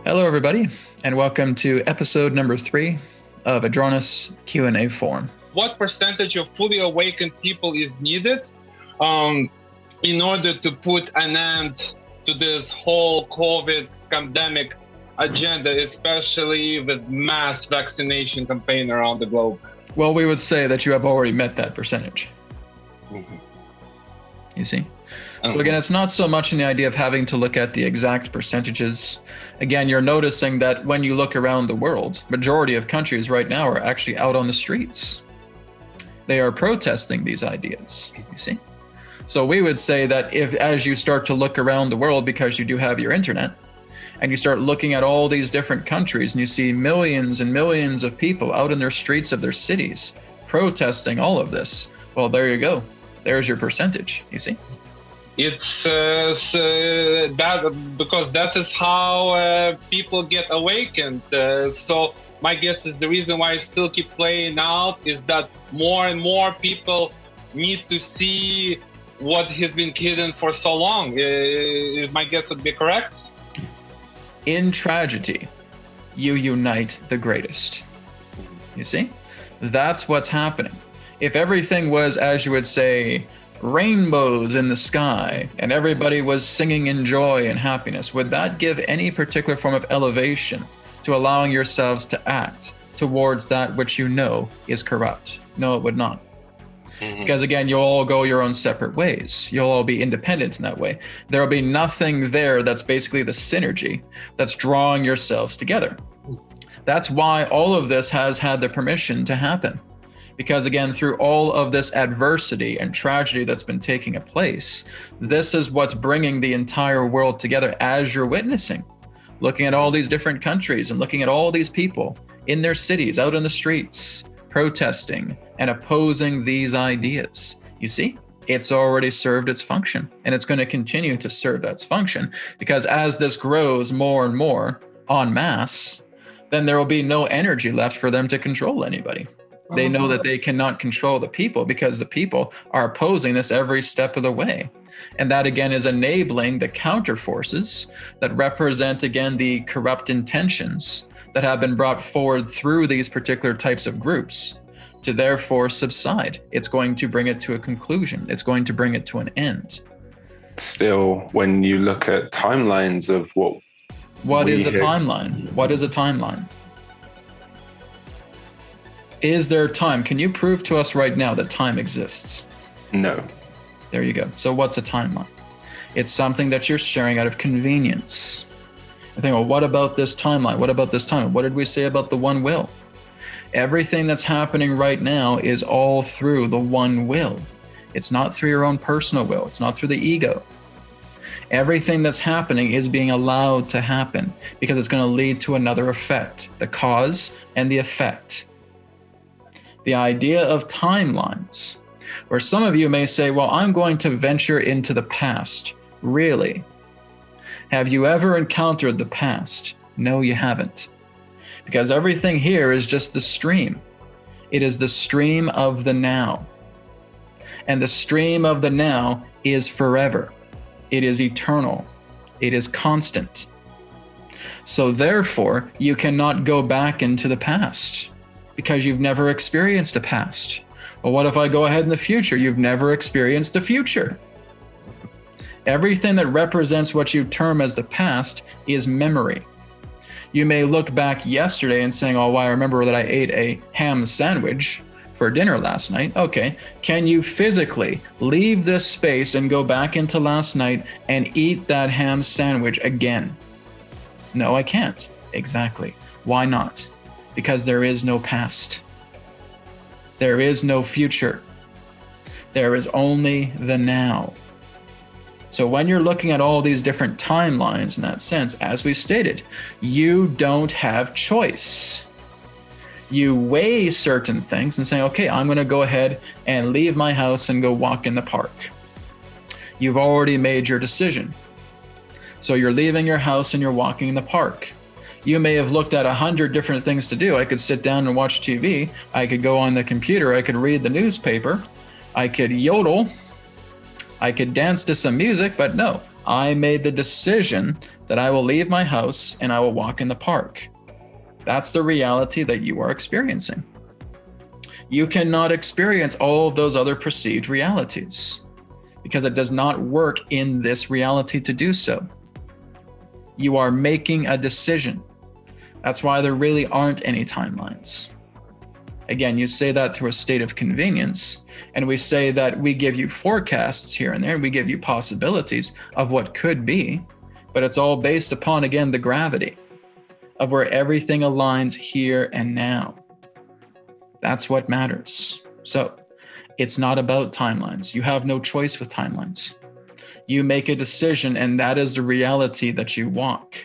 Hello, everybody, and welcome to episode number 3 of Adronis Q&A Forum. What percentage of fully awakened people is needed in order to put an end to this whole COVID pandemic agenda, especially with mass vaccination campaign around the globe? Well, we would say that you have already met that percentage. Mm-hmm. You see? So again, it's not so much in the idea of having to look at the exact percentages. Again, you're noticing that when you look around the world, majority of countries right now are actually out on the streets. They are protesting these ideas, you see? So we would say that as you start to look around the world, because you do have your internet, and you start looking at all these different countries and you see millions and millions of people out in their streets of their cities protesting all of this, well, there you go. There's your percentage, you see? It's that because that is how people get awakened. So my guess is the reason why I still keep playing out is that more and more people need to see what has been hidden for so long. My guess would be correct? In tragedy, you unite the greatest. You see? That's what's happening. If everything was, as you would say, rainbows in the sky, and everybody was singing in joy and happiness, would that give any particular form of elevation to allowing yourselves to act towards that which you know is corrupt? No, it would not. Because again, you'll all go your own separate ways. You'll all be independent in that way. There'll be nothing there that's basically the synergy that's drawing yourselves together. That's why all of this has had the permission to happen. Because again, through all of this adversity and tragedy that's been taking place, this is what's bringing the entire world together as you're witnessing. Looking at all these different countries and looking at all these people in their cities, out in the streets, protesting and opposing these ideas. You see, it's already served its function, and it's going to continue to serve that function, because as this grows more and more en masse, then there will be no energy left for them to control anybody. They know that they cannot control the people because the people are opposing this every step of the way. And that again is enabling the counter forces that represent again the corrupt intentions that have been brought forward through these particular types of groups to therefore subside. It's going to bring it to a conclusion. It's going to bring it to an end. Still, when you look at timelines of what is a timeline? What is a timeline? Is there time? Can you prove to us right now that time exists? No. There you go. So what's a timeline? It's something that you're sharing out of convenience. I think, well, what about this timeline? What about this timeline? What did we say about the one will? Everything that's happening right now is all through the one will. It's not through your own personal will. It's not through the ego. Everything that's happening is being allowed to happen because it's going to lead to another effect, the cause and the effect. The idea of timelines, where some of you may say, well, I'm going to venture into the past. Really? Have you ever encountered the past? No, you haven't. Because everything here is just the stream. It is the stream of the now. And the stream of the now is forever. It is eternal. It is constant. So therefore, you cannot go back into the past because you've never experienced the past. Well, what if I go ahead in the future? You've never experienced the future. Everything that represents what you term as the past is memory. You may look back yesterday and saying, oh, well, I remember that I ate a ham sandwich for dinner last night. Okay, can you physically leave this space and go back into last night and eat that ham sandwich again? No, I can't. Exactly. Why not? Because there is no past. There is no future. There is only the now. So when you're looking at all these different timelines in that sense, as we stated, you don't have choice. You weigh certain things and say, okay, I'm going to go ahead and leave my house and go walk in the park. You've already made your decision. So you're leaving your house and you're walking in the park. You may have looked at 100 different things to do. I could sit down and watch TV. I could go on the computer. I could read the newspaper. I could yodel. I could dance to some music, but no, I made the decision that I will leave my house and I will walk in the park. That's the reality that you are experiencing. You cannot experience all of those other perceived realities because it does not work in this reality to do so. You are making a decision. That's why there really aren't any timelines. Again, you say that through a state of convenience, and we say that we give you forecasts here and there, we give you possibilities of what could be, but it's all based upon, again, the gravity of where everything aligns here and now. That's what matters. So it's not about timelines. You have no choice with timelines. You make a decision, and that is the reality that you walk.